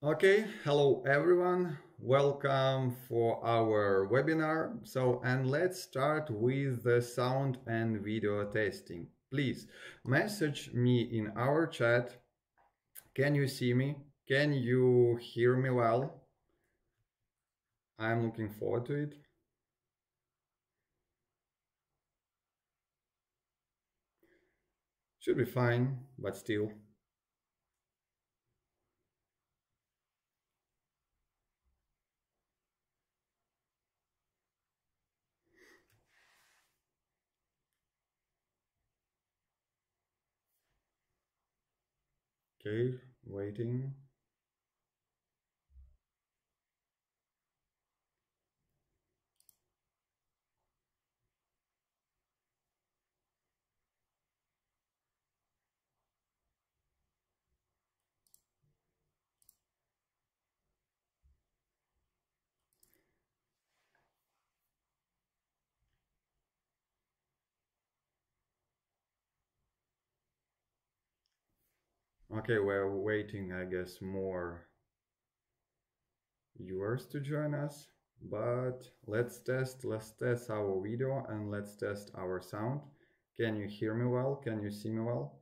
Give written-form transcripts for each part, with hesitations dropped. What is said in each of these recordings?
Okay, hello everyone. Welcome for our webinar. And let's start with the sound and video testing. Please message me in our chat. Can you see me? Can you hear me well? I'm looking forward to it. Should be fine, but still. Okay, waiting. Okay, we're waiting, I guess, more viewers to join us, but let's test our video and let's test our sound. Can you hear me well? Can you see me well?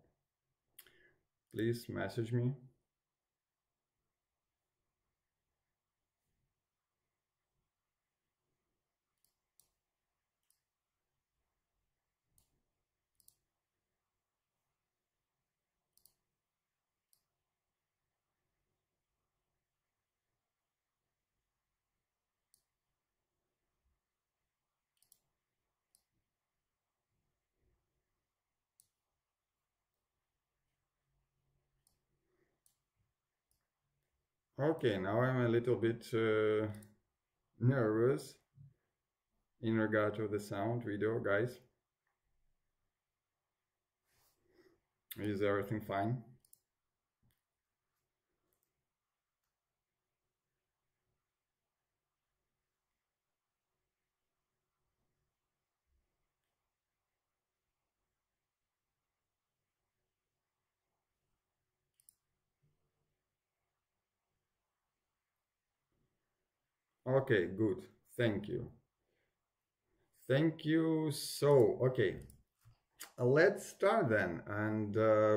Please message me. Okay, now I'm a little bit nervous in regard to the sound video, guys. Is everything fine? Okay, good. Thank you. Thank you. So, okay, let's start then. And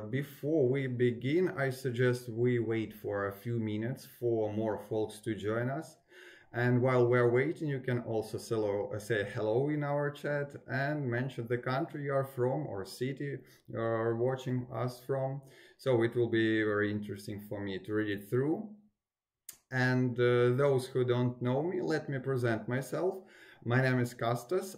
before we begin, I suggest we wait for a few minutes for more folks to join us. And while we're waiting, you can also say hello in our chat and mention the country you are from or city you're watching us from. So it will be very interesting for me to read it through. And those who don't know me, let me present myself. My name is Kostas.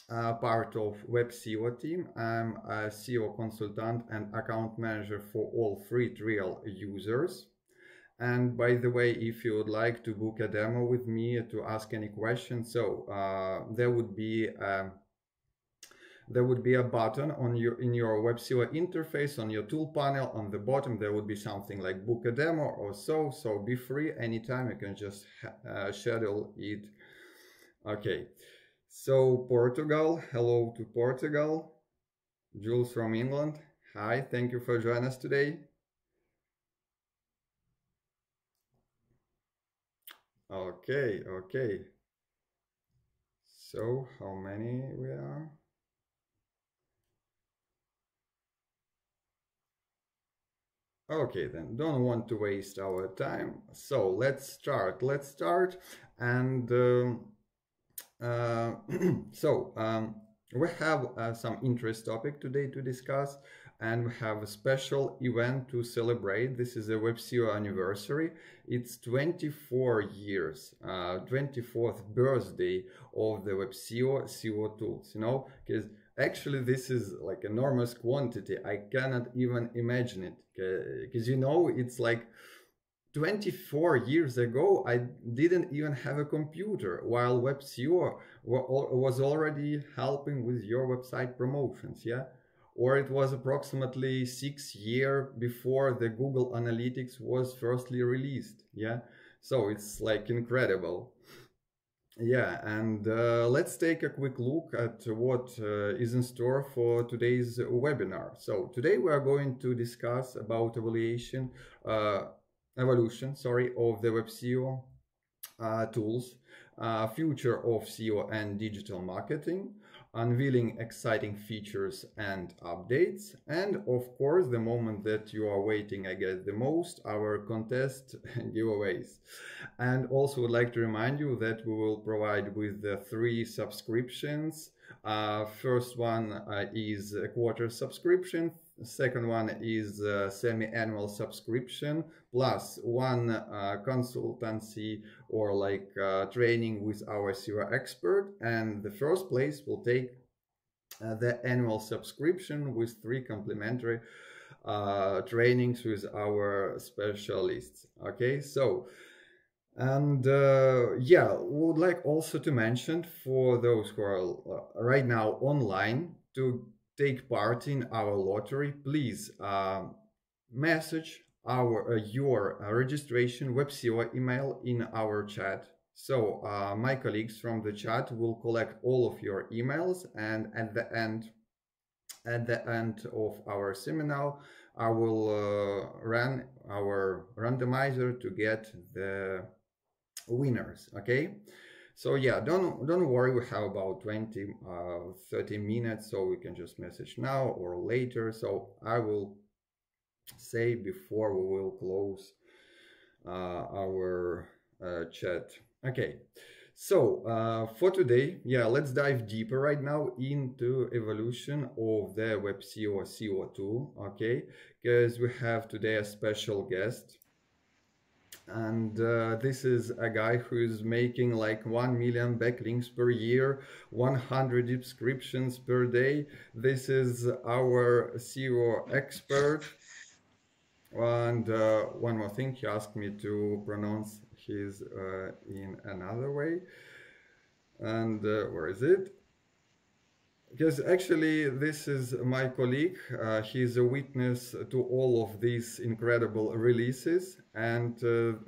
Part of WebCEO team. I'm a SEO consultant and account manager for all free trial users. And by the way, if you would like to book a demo with me to ask any questions, so there would be a button on in your WebCEO interface on your tool panel. On the bottom, there would be something like book a demo or so. So be free anytime. You can just schedule it. Okay. So Portugal, hello to Portugal. Jules from England. Hi, thank you for joining us today. Okay, okay. So how many we are? Okay, then don't want to waste our time. So let's start. And uh, we have some interest topic today to discuss, and we have a special event to celebrate. This is a WebCEO anniversary. It's 24 years, 24th birthday of the WebCEO SEO tools, you know, because actually this is like enormous quantity. I cannot even imagine it, because you know, it's like 24 years ago, I didn't even have a computer, while WebCEO was already helping with your website promotions, yeah? Or it was approximately 6 years before the Google Analytics was firstly released, yeah? So it's like incredible. Yeah, and let's take a quick look at what is in store for today's webinar. So today we are going to discuss about evaluation evolution, sorry, of the WebCEO tools, future of SEO and digital marketing, unveiling exciting features and updates, and of course, the moment that you are waiting, I guess, the most, our contest giveaways. And also would like to remind you that we will provide with the 3 subscriptions. First one is a quarter subscription. Second one is a semi-annual subscription plus one consultancy or like training with our SEO expert. And the first place will take the annual subscription with 3 complimentary trainings with our specialists. Okay, so and yeah, would like also to mention for those who are right now online to take part in our lottery, please message our your registration WebCEO email in our chat. So my colleagues from the chat will collect all of your emails, and at the end of our seminar, I will run our randomizer to get the winners. Okay, so yeah, don't worry, we have about 30 minutes, so we can just message now or later. So I will say before we will close our chat. Okay, so for today, yeah, let's dive deeper right now into evolution of the WebCEO SEO tool. Okay, because we have today a special guest, and this is a guy who is making like 1 million backlinks per year, 100 subscriptions per day. This is our SEO expert. And one more thing, he asked me to pronounce his in another way. And where is it? Because actually, this is my colleague. He's a witness to all of these incredible releases, and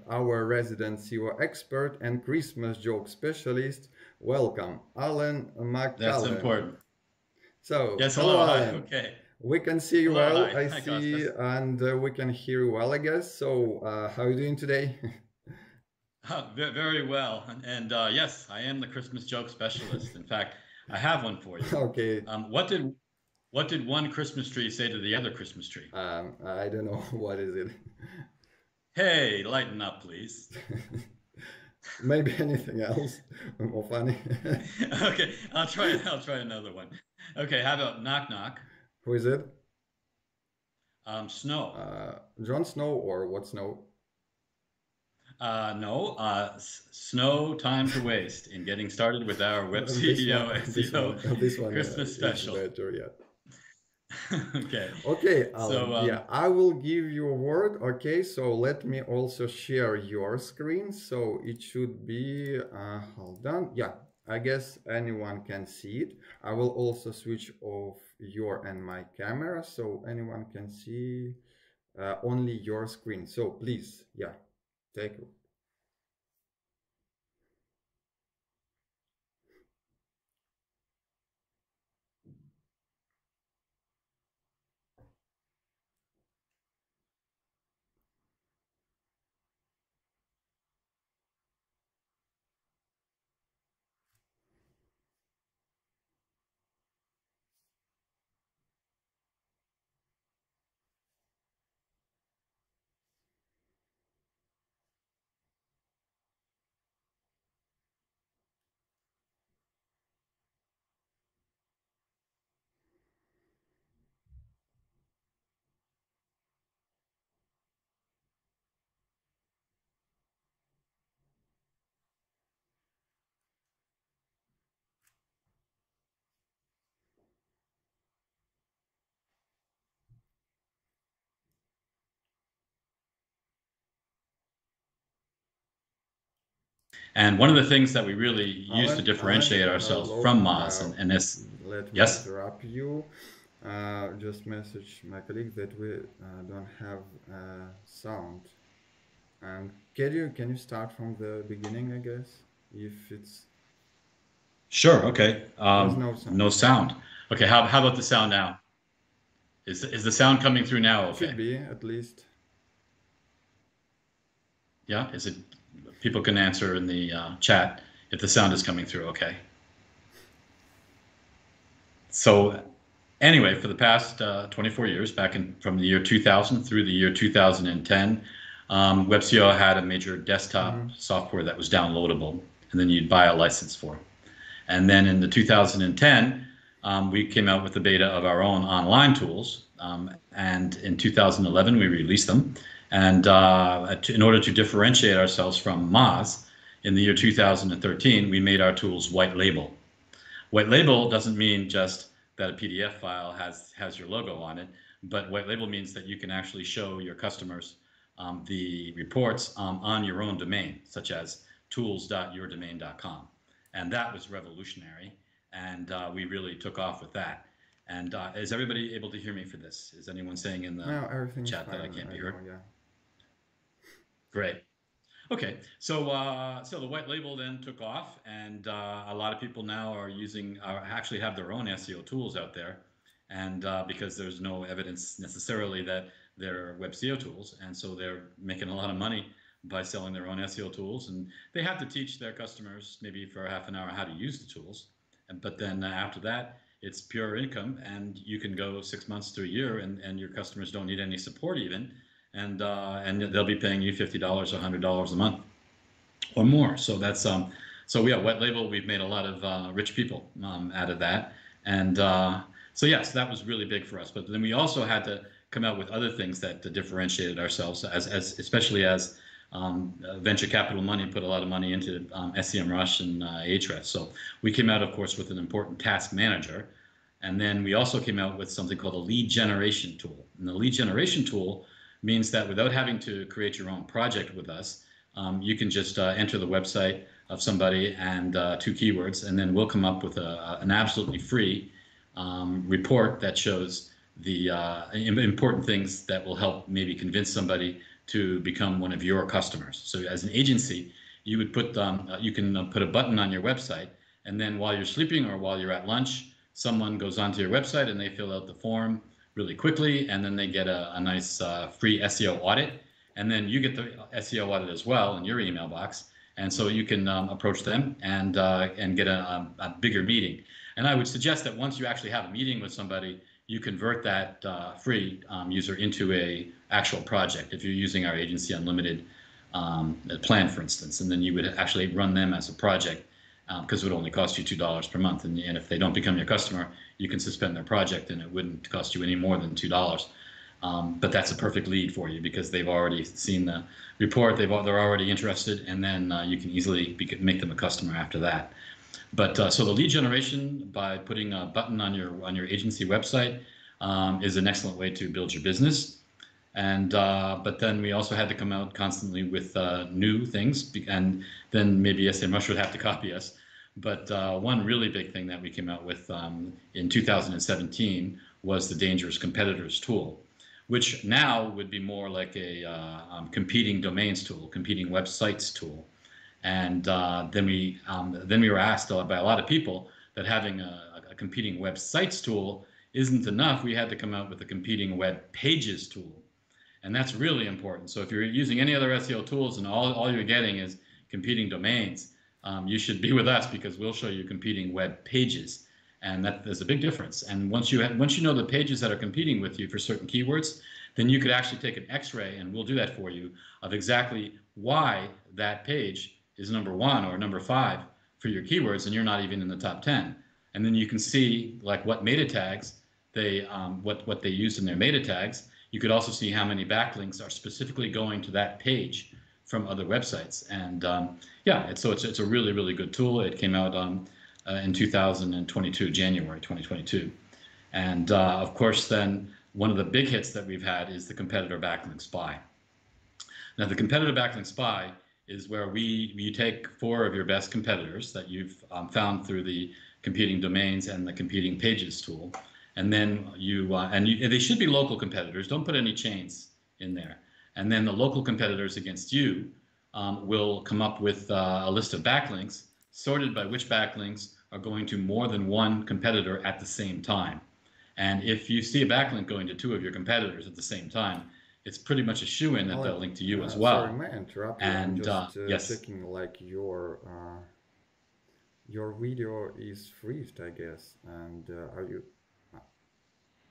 our resident SEO expert and Christmas joke specialist. Welcome, Alan McCallan. That's important. So, yes, hello, hello. Alan. Okay. We can see you hello, well, hi. I hi, see, Costas. and we can hear you well, I guess. So, how are you doing today? Very well. And yes, I am the Christmas joke specialist. In fact, I have one for you. Okay. What did one Christmas tree say to the other Christmas tree? I don't know. What is it? Hey, lighten up, please. Maybe anything else more funny. Okay, I'll try another one. Okay, how about knock knock? Who is it? Snow. Jon Snow or what Snow? No, snow time to waste in getting started with our WebCEO SEO this one Christmas special. Is better, yeah. Okay. Okay, Alan. So, yeah, I will give you a word. Okay, so let me also share your screen. So it should be, hold on. Yeah, I guess anyone can see it. I will also switch off your and my camera so anyone can see only your screen. So please, yeah, take it. and one of the things that we really use to Alan, differentiate ourselves hello. from Moz and this. Let me Yes? interrupt you. Just message my colleague that we don't have sound. Can you start from the beginning, I guess, if it's Sure. Okay. there's no sound. No sound. Okay. How about the sound now? Is the sound coming through now? Okay. Should be at least. Yeah, is it? People can answer in the chat if the sound is coming through. Okay. So anyway, for the past 24 years, from the year 2000 through the year 2010, WebCEO had a major desktop software that was downloadable, and then you'd buy a license for. And then in the 2010, we came out with the beta of our own online tools, and in 2011 we released them. And in order to differentiate ourselves from Moz, in the year 2013, we made our tools white label. White label doesn't mean just that a PDF file has your logo on it, but white label means that you can actually show your customers the reports on your own domain, such as tools.yourdomain.com. And that was revolutionary, and we really took off with that. And is everybody able to hear me for this? Is anyone saying in the everything is chat that I fine can't be right now. heard? Yeah. Great. Okay, so so the white label then took off, and a lot of people now are actually have their own SEO tools out there, and because there's no evidence necessarily that they're web SEO tools, and so they're making a lot of money by selling their own SEO tools, and they have to teach their customers maybe for half an hour how to use the tools, but then after that it's pure income, and you can go 6 months to a year, and your customers don't need any support even, and they'll be paying you $50 or $100 a month or more. So that's so yeah, white label. We've made a lot of rich people out of that, and so yes, that was really big for us. But then we also had to come out with other things that differentiated ourselves, as especially as venture capital money put a lot of money into SEMrush and Ahrefs. So we came out, of course, with an important task manager. And then we also came out with something called a lead generation tool. And the lead generation tool means that without having to create your own project with us, you can just enter the website of somebody and 2 keywords, and then we'll come up with an absolutely free report that shows the important things that will help maybe convince somebody to become one of your customers. So as an agency, you would you can put a button on your website, and then while you're sleeping or while you're at lunch, someone goes onto your website and they fill out the form really quickly, and then they get a nice free SEO audit, and then you get the SEO audit as well in your email box, and so you can approach them and get a bigger meeting. And I would suggest that once you actually have a meeting with somebody, you convert that free user into a actual project. If you're using our Agency Unlimited plan, for instance, and then you would actually run them as a project, because it would only cost you $2 per month. And if they don't become your customer, you can suspend their project, and it wouldn't cost you any more than $2. But that's a perfect lead for you because they've already seen the report, they're already interested, and then you can easily make them a customer after that. But so the lead generation by putting a button on your agency website is an excellent way to build your business. And but then we also had to come out constantly with new things, and then maybe SEMrush would have to copy us. But one really big thing that we came out with in 2017 was the Dangerous Competitors tool, which now would be more like a competing domains tool, competing websites tool. And then we were asked by a lot of people that having a competing websites tool isn't enough. We had to come out with a competing web pages tool. And that's really important. So if you're using any other SEO tools and all you're getting is competing domains, you should be with us because we'll show you competing web pages. And there's a big difference. And once you know the pages that are competing with you for certain keywords, then you could actually take an X-ray, and we'll do that for you, of exactly why that page is number 1 or number 5 for your keywords, and you're not even in the top 10. And then you can see like what meta tags what they used in their meta tags. You could also see how many backlinks are specifically going to that page from other websites. And yeah, it's a really, really good tool. It came out in 2022, January 2022. And of course, then one of the big hits that we've had is the Competitor Backlink Spy. Now, the Competitor Backlink Spy is where you take 4 of your best competitors that you've found through the competing domains and the competing pages tool, and then they should be local competitors. Don't put any chains in there. And then the local competitors against you will come up with a list of backlinks sorted by which backlinks are going to more than one competitor at the same time. And if you see a backlink going to 2 of your competitors at the same time, it's pretty much a shoo-in that they'll link to you as Sorry, well. may I interrupt you? I'm And just yes, checking like your video is freezed, I guess. And are you? uh,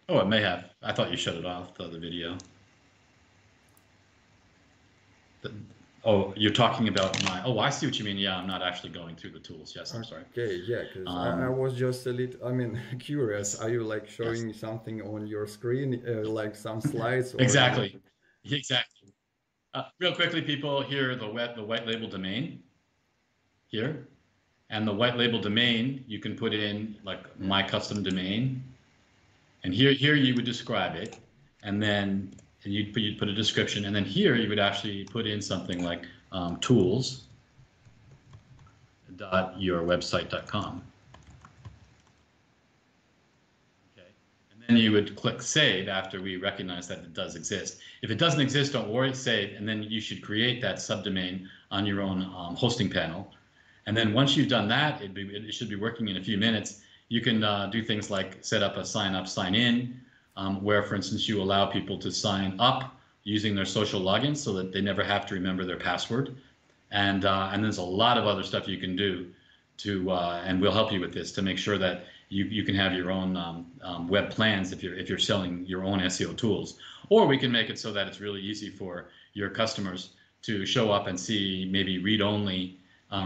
oh, it may have. I thought you shut it off, the video. The- oh, you're talking about my, oh, I see what you mean. Yeah, I'm not actually going through the tools. Yes, I'm sorry. Okay, yeah, because I Um, was just a little, I mean, curious. yes, Are you like yes, showing something on your screen, like some slides, or you? exactly. Exactly. Real quickly, people, here, the white label domain here. And the white label domain, you can put in like Yeah. my custom domain. And here you would describe it. And then you'd put a description. And then here you would actually put in something like tools.yourwebsite.com. Okay. And then you would click save after we recognize that it does exist. If it doesn't exist, don't worry, save. And then you should create that subdomain on your own hosting panel. And then once you've done that, it should be working in a few minutes. You can do things like set up a sign up, sign in, where, for instance, you allow people to sign up using their social login so that they never have to remember their password. And there's a lot of other stuff you can do to, and we'll help you with this to make sure that you can have your own web plans if you're selling your own SEO tools. Or we can make it so that it's really easy for your customers to show up and see maybe read-only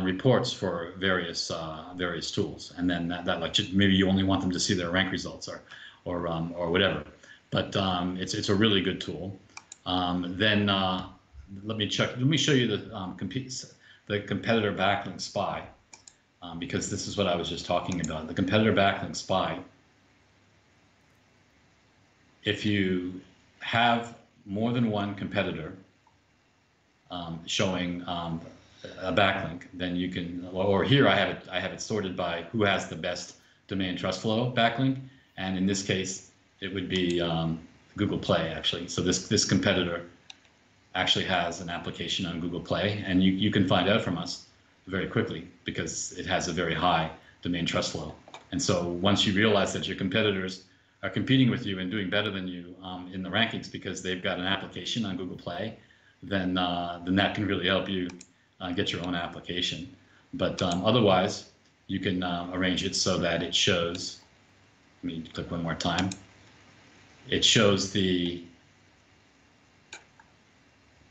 reports for various tools, and then that like maybe you only want them to see their rank results or whatever. But it's a really good tool. Then let me check. Let me show you the competitor backlink spy, because this is what I was just talking about. The competitor backlink spy. If you have more than one competitor showing a backlink, then you can, or here I have it sorted by who has the best domain trust flow backlink, and in this case it would be Google Play actually. So this competitor actually has an application on Google Play, and you can find out from us very quickly because it has a very high domain trust flow. And so once you realize that your competitors are competing with you and doing better than you in the rankings because they've got an application on Google Play, then that can really help you get your own application. But otherwise, you can arrange it so that it shows. Let me click one more time. It shows the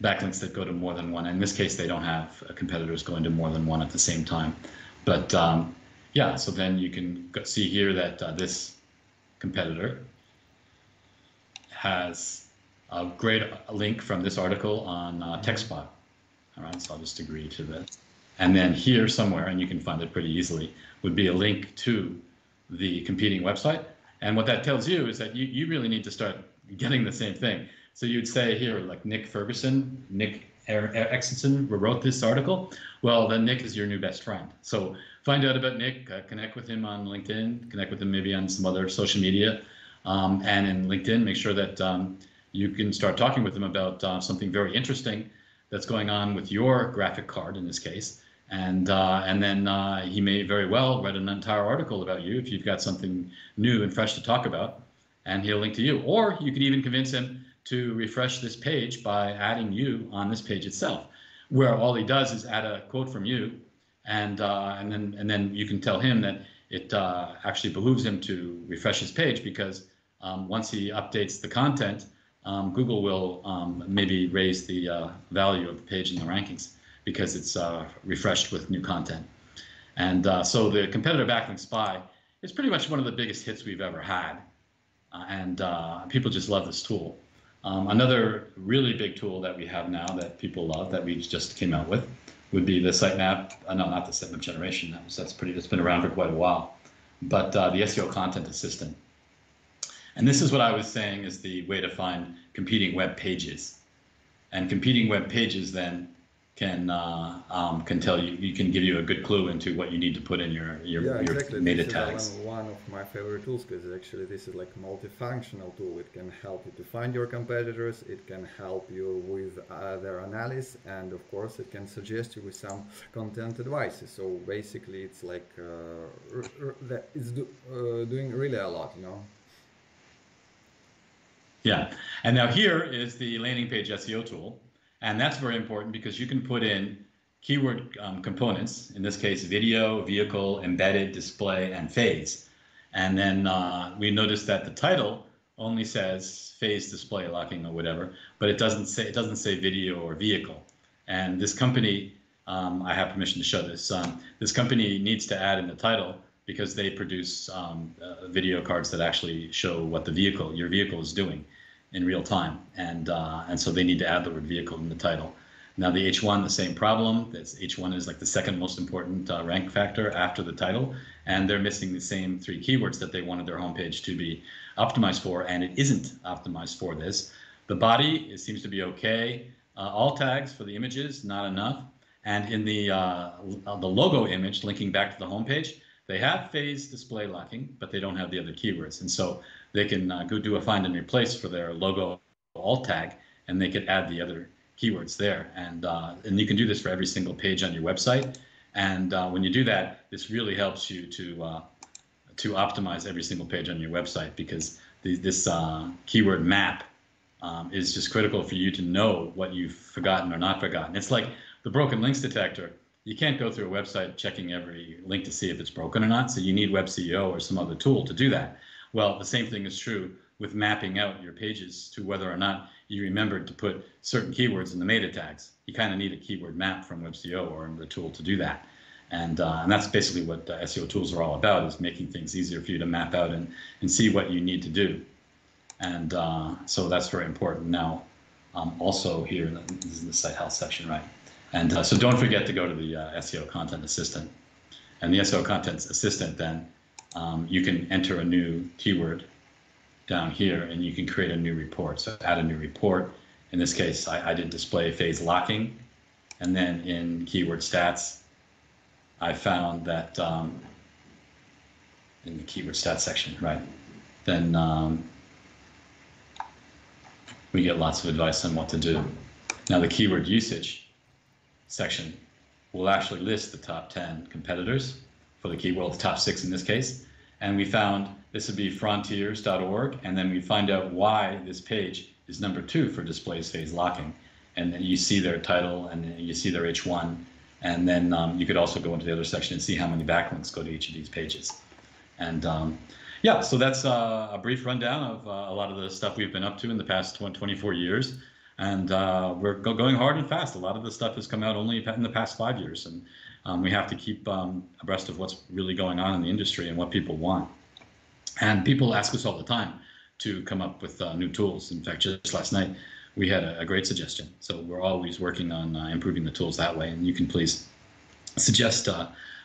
backlinks that go to more than one. In this case, they don't have competitors going to more than one at the same time. But yeah, so then you can see here that this competitor has a great link from this article on TechSpot. All right, so I'll just agree to this. And then here somewhere, and you can find it pretty easily, would be a link to the competing website. And what that tells you is that you really need to start getting the same thing. So you'd say here, like Nick Exenson wrote this article. Well, then Nick is your new best friend. So find out about Nick, connect with him on LinkedIn, connect with him maybe on some other social media, and in LinkedIn, make sure that you can start talking with him about something very interesting that's going on with your graphic card in this case. And then he may very well write an entire article about you if you've got something new and fresh to talk about, and he'll link to you. Or you could even convince him to refresh this page by adding you on this page itself, where all he does is add a quote from you, and then you can tell him that it actually behooves him to refresh his page because once he updates the content, Google will maybe raise the value of the page in the rankings because it's refreshed with new content. And so the competitor backlink spy is pretty much one of the biggest hits we've ever had. And people just love this tool. Another really big tool that we have now that people love that we just came out with would be the sitemap. No, not the sitemap generation. That's been around for quite a while. But the SEO content assistant. And this is what I was saying is the way to find competing web pages. And competing web pages then can tell you, can give you a good clue into what you need to put in your Exactly. meta This tags. is one of my favorite tools because actually this is like a multifunctional tool. It can help you to find your competitors. It can help you with their analysis, and of course it can suggest you with some content advices. So basically, it's like it's doing really a lot, you know. Yeah. And now here is the landing page SEO tool. And that's very important because you can put in keyword components, in this case, video, vehicle, embedded, display, and phase. And then we noticed that the title only says phase, display, locking, or whatever, but it doesn't say video or vehicle. And this company, I have permission to show this. This company needs to add in the title because they produce video cards that actually show what your vehicle is doing in real time, and so they need to add the word vehicle in the title. Now the H1, the same problem. H1 is like the second most important rank factor after the title, and they're missing the same 3 keywords that they wanted their homepage to be optimized for, and it isn't optimized for this. The body, it seems to be okay. Alt tags for the images, not enough. And in the logo image linking back to the homepage, they have phase, display, locking, but they don't have the other keywords. And so they can go do a find and replace for their logo alt tag, and they could add the other keywords there. And you can do this for every single page on your website. And when you do that, this really helps you to optimize every single page on your website, because this keyword map is just critical for you to know what you've forgotten or not forgotten. It's like the broken links detector. You can't go through a website checking every link to see if it's broken or not, so you need WebCEO or some other tool to do that. Well, the same thing is true with mapping out your pages to whether or not you remembered to put certain keywords in the meta tags. You kind of need a keyword map from WebCEO or the tool to do that. And that's basically what SEO tools are all about, is making things easier for you to map out and see what you need to do. And so that's very important. Now, also here, this is the site health section, right? And so don't forget to go to the SEO Content Assistant. And the SEO Content Assistant, then, you can enter a new keyword down here, and you can create a new report. So add a new report. In this case, I did display phase locking. And then in keyword stats, I found that in the keyword stats section, right, then we get lots of advice on what to do. Now the keyword usage section will actually list the top 10 competitors for the keyword, the top 6 in this case. And we found this would be frontiers.org, and then we find out why this page is number 2 for displays phase locking. And then you see their title, and you see their H1, and then you could also go into the other section and see how many backlinks go to each of these pages. And yeah, so that's a brief rundown of a lot of the stuff we've been up to in the past 24 years. And we're going hard and fast. A lot of the stuff has come out only in the past 5 years, and we have to keep abreast of what's really going on in the industry and what people want. And people ask us all the time to come up with new tools. In fact, just last night, we had a great suggestion. So we're always working on improving the tools that way. And you can please suggest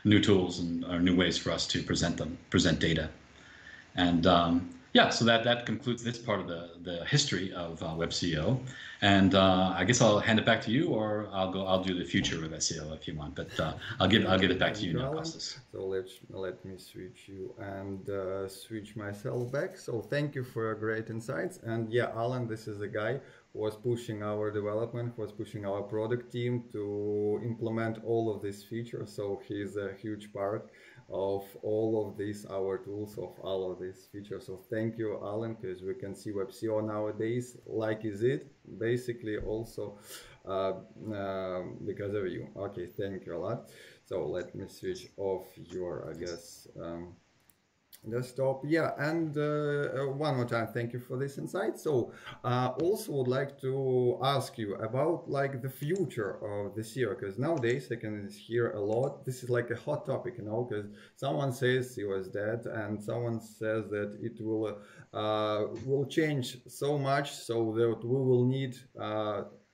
new tools or new ways for us to present data. And yeah, so that concludes this part of the history of WebCEO. And I guess I'll hand it back to you, or I'll do the future of SEO if you want. But I'll give it back to you now, Costas. So let me switch you and switch myself back. So thank you for your great insights. And yeah, Alan, this is a guy who was pushing our development, was pushing our product team to implement all of these features. So he's a huge part of all of these, our tools, of all of these features. So thank you, Alan, because we can see WebCEO nowadays like is it basically also because of you. Okay, thank you a lot. So let me switch off your, I guess, desktop. Yeah, and one more time, thank you for this insight. So also would like to ask you about like the future of this year, because nowadays I can hear a lot. This is like a hot topic, you know, because someone says it was dead, and someone says that it will change so much so that we will need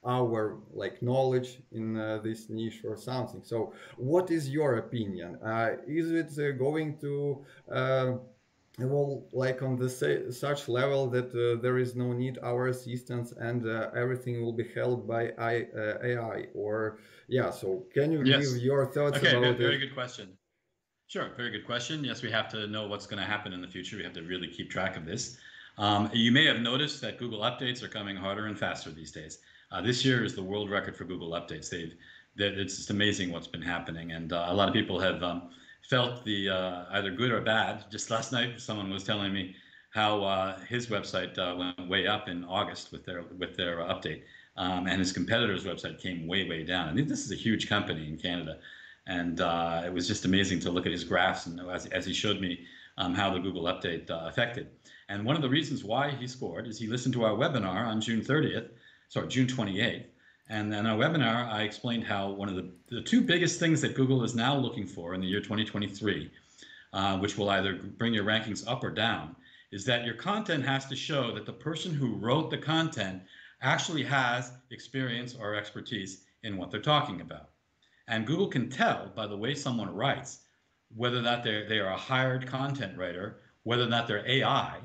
our like knowledge in this niche or something. So what is your opinion? Is it going to well, like on the such level that there is no need our assistance and everything will be held by AI? Or yeah, so can you give your thoughts about it? Very good question. Sure, very good question. Yes, we have to know what's going to happen in the future. We have to really keep track of this. You may have noticed that Google updates are coming harder and faster these days. This year is the world record for Google updates. It's just amazing what's been happening, and a lot of people have felt the either good or bad. Just last night, someone was telling me how his website went way up in August with their update, and his competitor's website came way down. I mean, this is a huge company in Canada, and it was just amazing to look at his graphs and as he showed me how the Google update affected. And one of the reasons why he scored is he listened to our webinar on June 30th, sorry, June 28th. And in our webinar, I explained how one of the two biggest things that Google is now looking for in the year 2023, which will either bring your rankings up or down, is that your content has to show that the person who wrote the content actually has experience or expertise in what they're talking about. And Google can tell by the way someone writes whether that they are a hired content writer, whether that they're AI,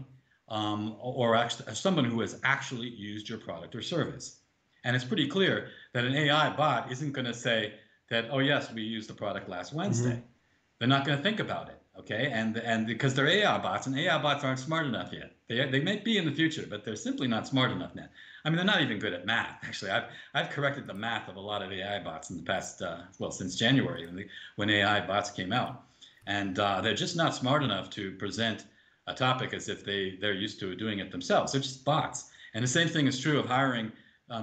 or actually someone who has actually used your product or service. And it's pretty clear that an AI bot isn't going to say that, oh yes, we used the product last Wednesday. They're not going to think about it, okay? And because they're AI bots, and AI bots aren't smart enough yet. They might be in the future, but they're simply not smart enough yet. I mean, they're not even good at math. Actually, I've corrected the math of a lot of AI bots in the past, well, since January when AI bots came out, and they're just not smart enough to present a topic as if they're used to doing it themselves. They're just bots. And the same thing is true of hiring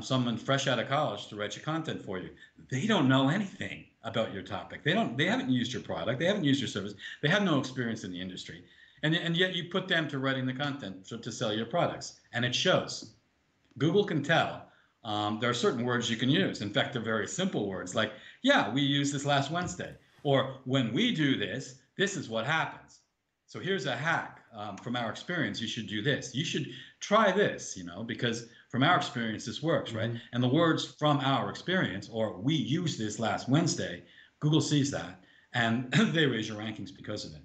someone fresh out of college to write your content for you. They don't know anything about your topic. They haven't used your product. They haven't used your service. They have no experience in the industry. And yet you put them to writing the content to sell your products. And it shows. Google can tell. There are certain words you can use. In fact, they're very simple words like, yeah, we used this last Wednesday. Or when we do this, this is what happens. So here's a hack from our experience. You should do this. You should try this, because from our experience, this works, right? And the words from our experience, or we used this last Wednesday, Google sees that, and they raise your rankings because of it.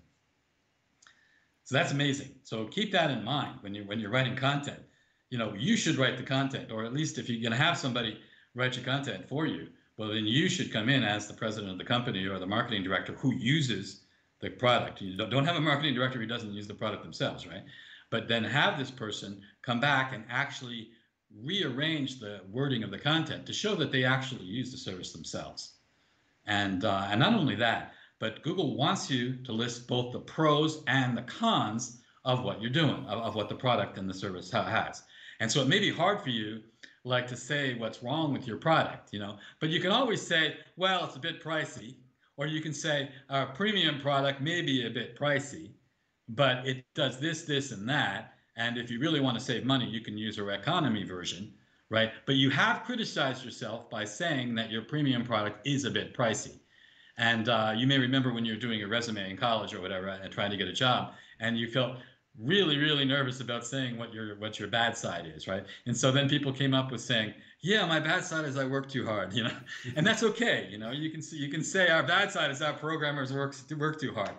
So that's amazing. So keep that in mind when you're writing content. You should write the content, or at least if you're going to have somebody write your content for you, well, then you should come in as the president of the company or the marketing director who uses the product. You don't have a marketing director who doesn't use the product themselves, right? But then have this person come back and actually rearrange the wording of the content to show that they actually use the service themselves. And not only that, but Google wants you to list both the pros and the cons of what you're doing, of what the product and the service has. And so it may be hard for you like to say what's wrong with your product, but you can always say, well, it's a bit pricey. Or you can say our premium product may be a bit pricey, but it does this, this, and that. And if you really want to save money, you can use our economy version, right? But you have criticized yourself by saying that your premium product is a bit pricey. And you may remember when you were doing a resume in college or whatever and trying to get a job, and you felt really nervous about saying what your bad side is, right? And so then people came up with saying, yeah, my bad side is I work too hard, and that's okay. You can say our bad side is our programmers work too hard,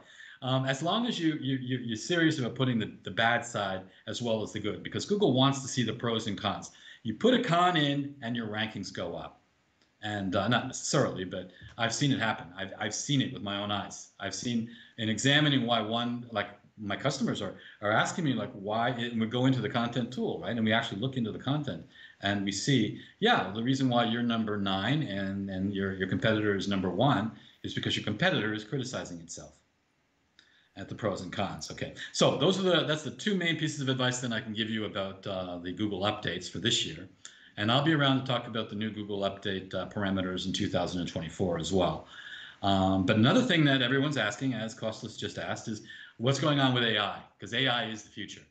as long as you're serious about putting the bad side as well as the good, because Google wants to see the pros and cons. You put a con in and your rankings go up. And not necessarily, but I've seen it happen. I've seen it with my own eyes. I've seen in examining why like my customers are asking me like why, and we go into the content tool, right? And we actually look into the content and we see, yeah, the reason why you're number 9 and your competitor is number 1 is because your competitor is criticizing itself at the pros and cons. Okay, so that's the 2 main pieces of advice that I can give you about the Google updates for this year. And I'll be around to talk about the new Google update parameters in 2024 as well. But another thing that everyone's asking, as Costas just asked, is what's going on with AI? Because AI is the future.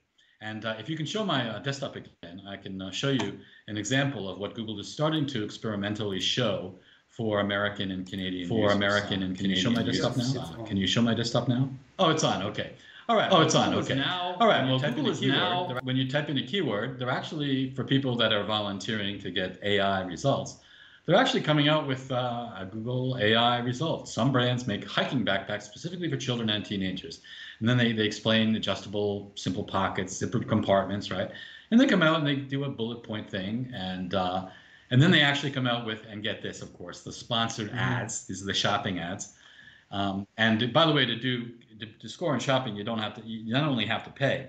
And if you can show my desktop again, I can show you an example of what Google is starting to experimentally show for American and Canadian users. Can you show my desktop now? Can you show my desktop now? Oh, it's on. Okay. All right. Oh, it's on. Okay. Now, all right. Well, Google is now, when you type in a keyword, they're actually, for people that are volunteering to get AI results, they're actually coming out with a Google AI result. Some brands make hiking backpacks specifically for children and teenagers. And then they explain adjustable, simple pockets, zippered compartments, right? And they come out and they do a bullet point thing. And then they actually come out with, and get this, of course, the sponsored ads. These are the shopping ads. And by the way, to score in shopping, you not only have to pay,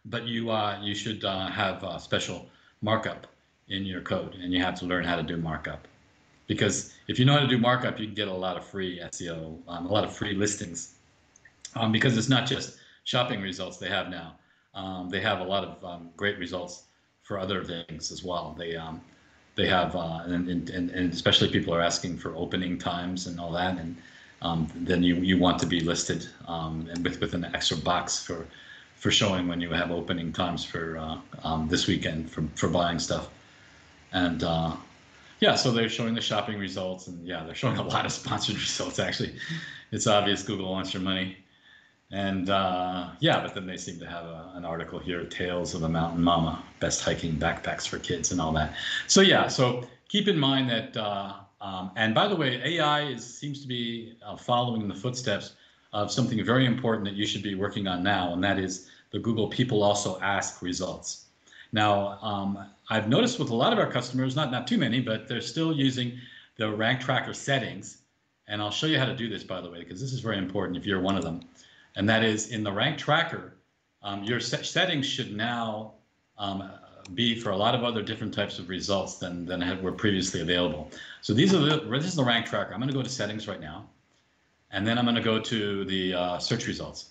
but you should have a special markup in your code, and you have to learn how to do markup. Because if you know how to do markup, you can get a lot of free SEO, a lot of free listings. Because it's not just shopping results they have now. they have a lot of great results for other things as well. They have, and especially people are asking for opening times and all that, and then you want to be listed and with an extra box for showing when you have opening times for this weekend for buying stuff. And yeah, so they're showing the shopping results, and yeah, they're showing a lot of sponsored results. Actually, it's obvious Google wants your money. And yeah, but then they seem to have an article here, Tales of a Mountain Mama, best hiking backpacks for kids and all that. So yeah, so keep in mind that, and by the way, AI seems to be following in the footsteps of something very important that you should be working on now, and that is the Google People Also Ask results. Now, I've noticed with a lot of our customers, not too many, but they're still using the rank tracker settings. And I'll show you how to do this, by the way, because this is very important if you're one of them. And that is in the rank tracker, your settings should now be for a lot of other different types of results than were previously available. So this is the rank tracker. I'm going to go to settings right now, and then I'm going to go to the search results.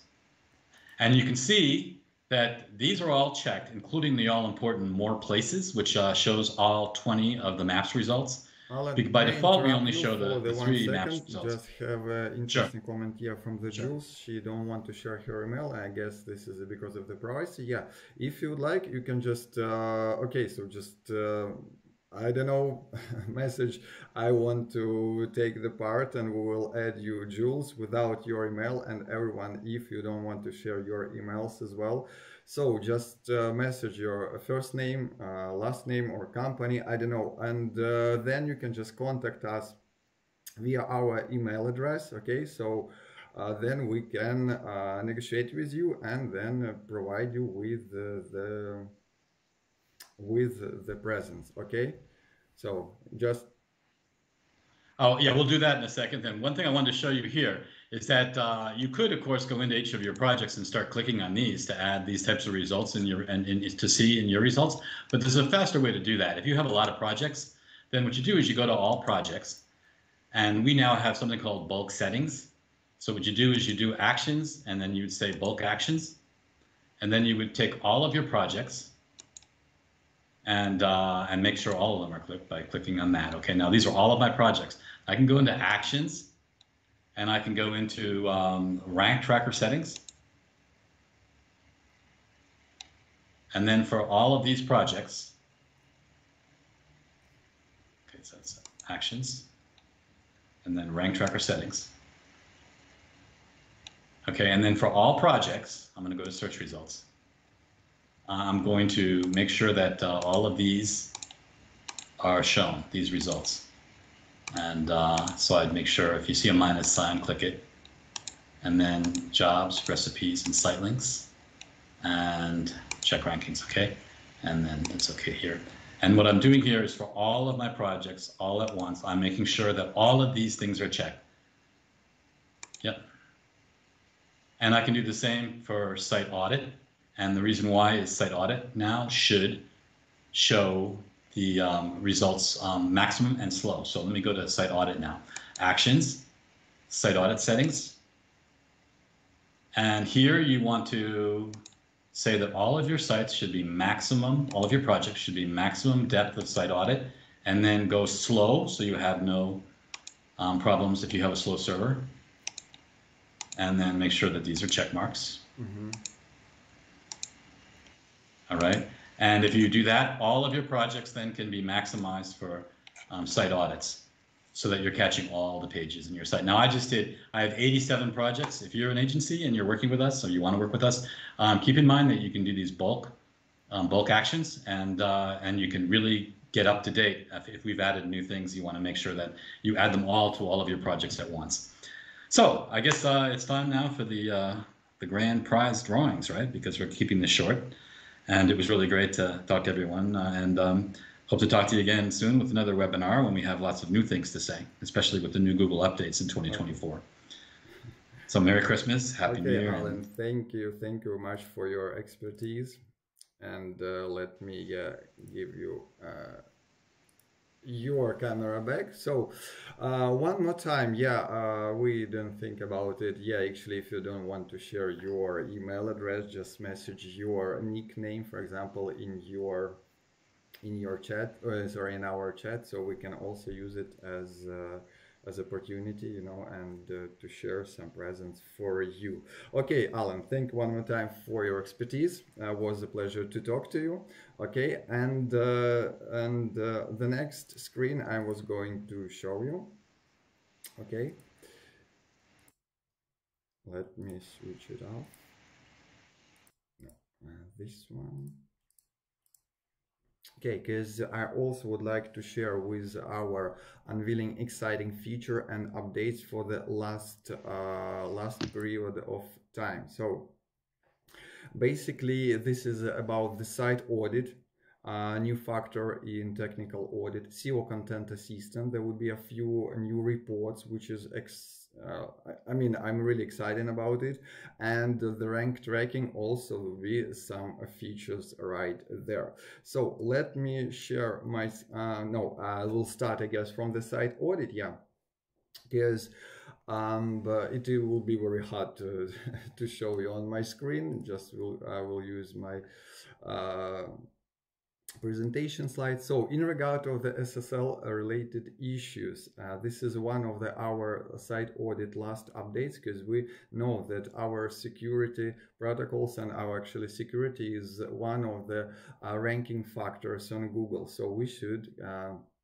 And you can see that these are all checked, including the all-important more places, which shows all 20 of the maps results. Alan, By may I default, we interrupt only you show for the the 1 3 maps second? results. Just have an Sure. interesting comment here from the Sure. Jules. She don't want to share her email. I guess this is because of the privacy. Yeah, if you would like, you can just okay. So just I don't know, message. I want to take the part, and we will add you, Jules, without your email, and everyone, if you don't want to share your emails as well. So just message your first name, last name, or company, I don't know, and then you can just contact us via our email address. Okay, so then we can negotiate with you and then provide you with the presents. Okay, so just Oh, yeah, we'll do that in a second. Then one thing I wanted to show you here is that you could, of course, go into each of your projects and start clicking on these to add these types of results in your and to see in your results. But there's a faster way to do that. If you have a lot of projects, then what you do is you go to all projects, and we now have something called bulk settings. So what you do is you do actions, and then you would say bulk actions, and then you would take all of your projects and make sure all of them are clicked by clicking on that. Okay, now these are all of my projects. I can go into actions, and I can go into rank tracker settings. And then for all of these projects, okay, so that's actions, and then rank tracker settings. Okay, and then for all projects, I'm going to go to search results. I'm going to make sure that all of these are shown, these results. And so I'd make sure if you see a minus sign, click it. And then jobs, recipes, and site links. And check rankings, okay? And then it's okay here. And what I'm doing here is for all of my projects, all at once, I'm making sure that all of these things are checked. Yep. And I can do the same for site audit. And the reason why is site audit now should show the results maximum and slow. So let me go to site audit now. Actions, site audit settings. And here you want to say that all of your sites should be maximum, all of your projects should be maximum depth of site audit, and then go slow so you have no problems if you have a slow server. And then make sure that these are check marks. mm-hmm. All right. And if you do that, all of your projects then can be maximized for site audits so that you're catching all the pages in your site. Now I have 87 projects. If you're an agency and you're working with us or you want to work with us, keep in mind that you can do these bulk actions and you can really get up to date. If we've added new things, you want to make sure that you add them all to all of your projects at once. So I guess it's time now for the grand prize drawings, right? Because we're keeping this short. And it was really great to talk to everyone and hope to talk to you again soon with another webinar when we have lots of new things to say, especially with the new Google updates in 2024. Okay. So Merry Christmas, Happy New Year. Alan, thank you very much for your expertise. And let me give you your camera back. So one more time, yeah, we didn't think about it. Yeah, actually, if you don't want to share your email address, just message your nickname, for example, in your chat, sorry, in our chat, so we can also use it as opportunity, you know, and to share some presents for you. Okay, Alan, thank you one more time for your expertise. Was a pleasure to talk to you. Okay, and the next screen I was going to show you. Okay, let me switch it off. No, this one. Okay, because I also would like to share with our unveiling exciting feature and updates for the last period of time. So basically, this is about the site audit, new factor in technical audit, SEO content assistant. There will be a few new reports, which is I mean, I'm really excited about it, and the rank tracking also will be some features right there. So let me share my no, we'll start, I guess, from the site audit. Yeah, because but it will be very hard to to show you on my screen. Just I will use my uh, presentation slide. So in regard of the SSL related issues, this is one of our site audit last updates, because we know that our security protocols and our actually security is one of the ranking factors on Google. So we should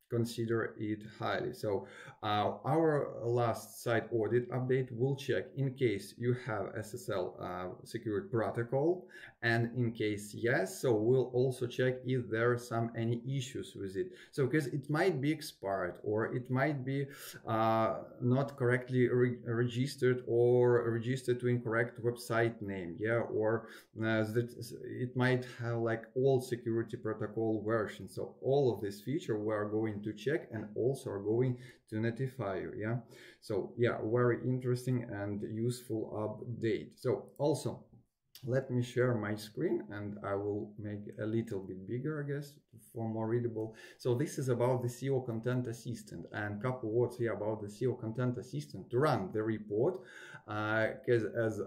consider it highly. So our last site audit update will check in case you have SSL security protocol, and in case yes, so we'll also check if there are any issues with it. So because it might be expired, or it might be not correctly registered, or registered to incorrect website name, yeah, or that it might have like old security protocol version. So all of this feature we are going to check, and also are going to notify you. Yeah, so yeah, very interesting and useful update. So also, let me share my screen, and I will make a little bit bigger, I guess, for more readable. So this is about the SEO content assistant, and couple words here about the SEO content assistant to run the report, because as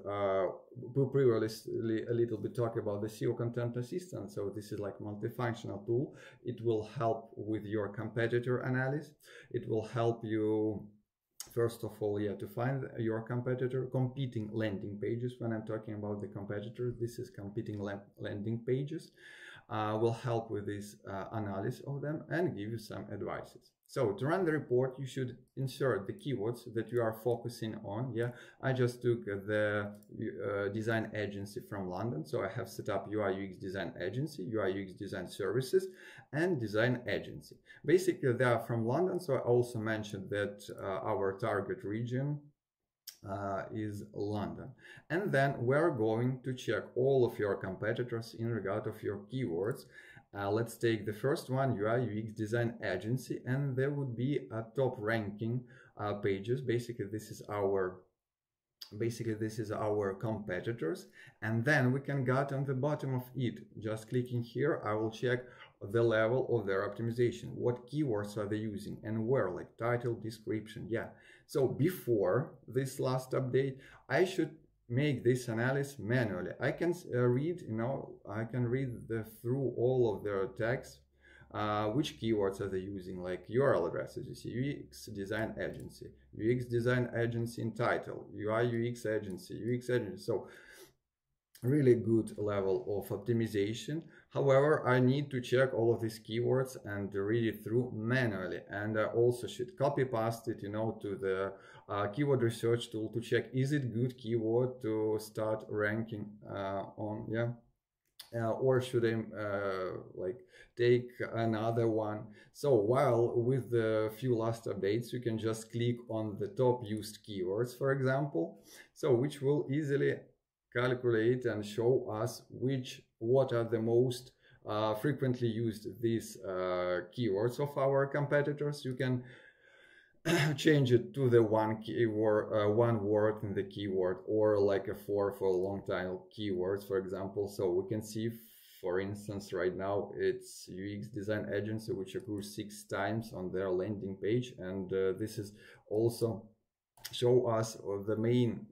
we previously a little bit talk about the SEO content assistant. So this is like multifunctional tool. It will help with your competitor analysis. It will help you, first of all, yeah, to find your competitor, competing landing pages. When I'm talking about the competitor, this is competing landing pages. Will help with this analysis of them and give you some advices. So to run the report, you should insert the keywords that you are focusing on. Yeah, I just took the design agency from London. So I have set up UI UX design agency, UI UX design services, and design agency. Basically, they are from London. So I also mentioned that our target region is London. And then we're going to check all of your competitors in regard of your keywords. Let's take the first one, UI UX design agency, and there would be a top ranking pages. Basically this is our competitors, and then we can get on the bottom of it. Just clicking here, I will check the level of their optimization, what keywords are they using, and where, like title, description. Yeah, so before this last update, I should make this analysis manually. I can read, you know, I can read through all of their tags, which keywords are they using, like URL addresses. You see UX design agency, UX design agency in title, UI UX agency, UX agency. So really good level of optimization. However, I need to check all of these keywords and read it through manually, and I also should copy paste it, you know, to the keyword research tool to check, is it good keyword to start ranking on. Yeah, or should I like take another one? So while with the few last updates, you can just click on the top used keywords, for example, so which will easily calculate and show us what are the most frequently used these keywords of our competitors. You can change it to the one keyword, one word in the keyword, or like a for a long time keywords, for example. So we can see For instance, right now it's UX design agency, which occurs 6 times on their landing page, and this is also show us the main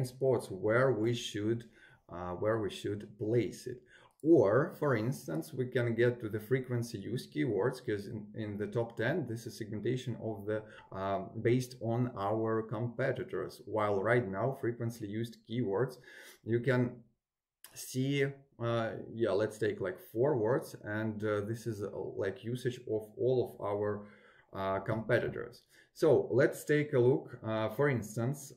spots where we should place it. Or, for instance, we can get to the frequency used keywords, because in the top 10, this is segmentation of the based on our competitors. While right now, frequently used keywords, you can see, yeah, let's take like 4 words, and this is like usage of all of our competitors. So let's take a look. For instance,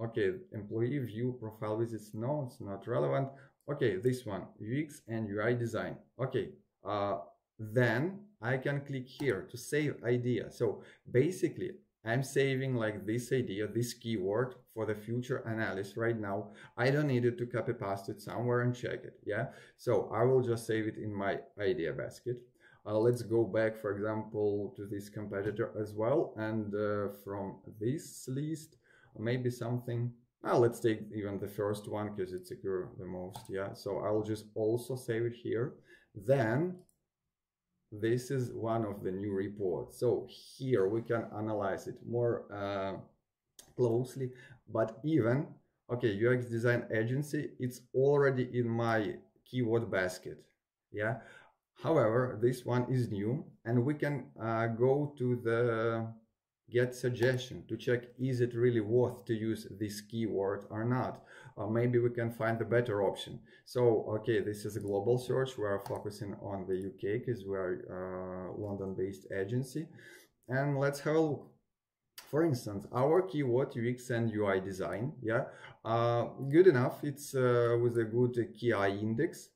okay, employee view profile visits. No, it's not relevant. Okay, this one, UX and UI design. Okay, then I can click here to save idea. So basically, I'm saving like this idea, this keyword for the future analysis right now. I don't need it to copy paste it somewhere and check it. Yeah, so I will just save it in my idea basket. Let's go back, for example, to this competitor as well, and from this list, maybe something. Let's take even the first one because it's secure the most. Yeah, so I'll just also save it here. Then this is one of the new reports. So here we can analyze it more closely, but even, okay, UX design agency, it's already in my keyword basket. Yeah. However, this one is new, and we can go to the get suggestion to check, is it really worth to use this keyword or not? Or maybe we can find a better option. So, okay, this is a global search. We are focusing on the UK because we are a London-based agency. And let's have a look. For instance, our keyword UX and UI design, yeah, good enough. It's with a good KI index.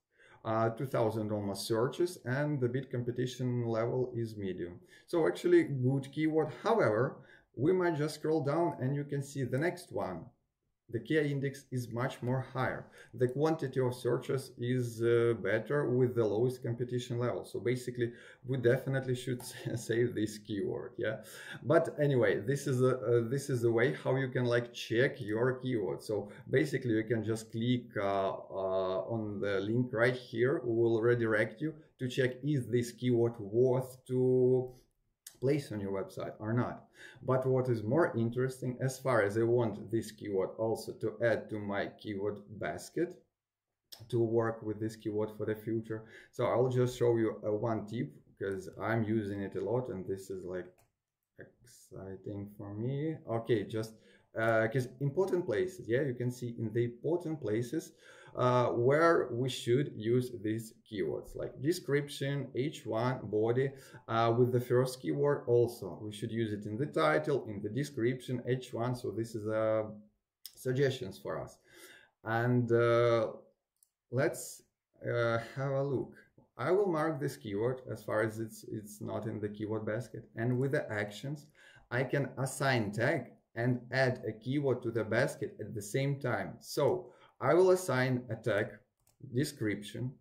2000 almost searches, and the bid competition level is medium. So actually good keyword. However, we might just scroll down and you can see the next one. The KI index is much more higher. The quantity of searches is better with the lowest competition level. So basically, we definitely should save this keyword. Yeah. But anyway, this is the way how you can like check your keyword. So basically, you can just click on the link right here. We will redirect you to check, is this keyword worth to place on your website or not. But what is more interesting, as far as I want this keyword also to add to my keyword basket to work with this keyword for the future. So I'll just show you one tip because I'm using it a lot and this is like exciting for me. Okay, just because important places, yeah, you can see in the important places where we should use these keywords like description, H1, body. With the first keyword also, we should use it in the title, in the description, H1. So this is suggestions for us. And let's have a look. I will mark this keyword as far as it's not in the keyword basket. And with the actions, I can assign tag and add a keyword to the basket at the same time. So I will assign a tag description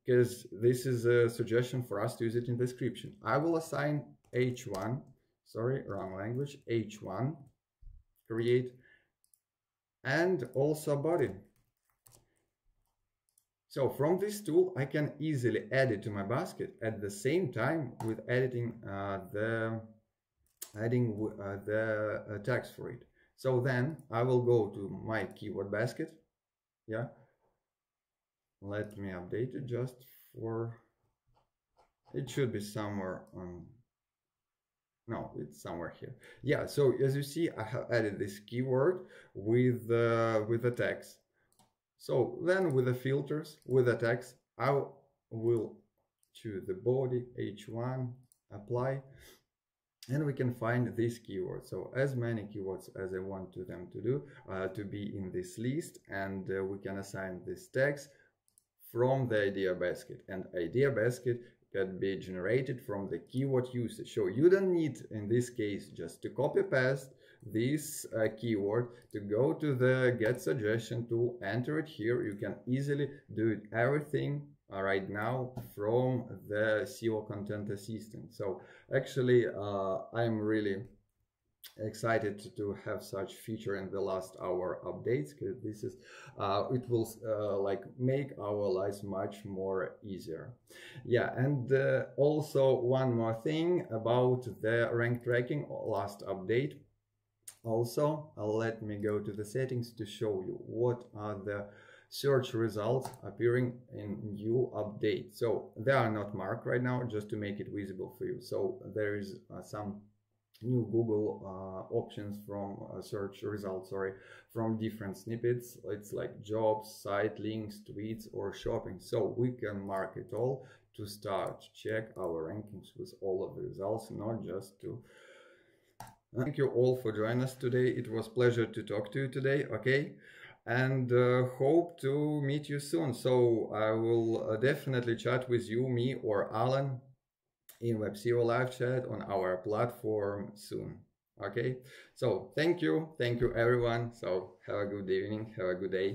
because this is a suggestion for us to use it in description. I will assign H1, sorry, wrong language, H1, create, and also body. So from this tool, I can easily add it to my basket at the same time with editing the tags for it. So then I will go to my keyword basket. Yeah. Let me update it just for, it should be somewhere on, no, it's somewhere here. Yeah, so as you see, I have added this keyword with the tags. So then with the filters, with the tags, I will choose the body, H1, apply, and we can find this keyword. So as many keywords as I want them to do, to be in this list, and we can assign these tags from the idea basket, and idea basket can be generated from the keyword usage. So you don't need, in this case, just to copy paste this keyword to go to the get suggestion tool, enter it here. You can easily do it everything right now from the SEO content assistant. So actually I'm really excited to have such feature in the last hour updates, because this is it will like make our lives much more easier. Yeah, and also one more thing about the rank tracking last update. Also, let me go to the settings to show you what are the search results appearing in new update. So they are not marked right now, just to make it visible for you. So there is some new Google options from search results, sorry, from different snippets. It's like jobs, site links, tweets, or shopping. So we can mark it all to start check our rankings with all of the results, not just to. Thank you all for joining us today. It was a pleasure to talk to you today. Okay. And hope to meet you soon. So I will definitely chat with you, me, or Alan in WebCEO live chat on our platform soon. Okay, so thank you everyone. So have a good evening, have a good day.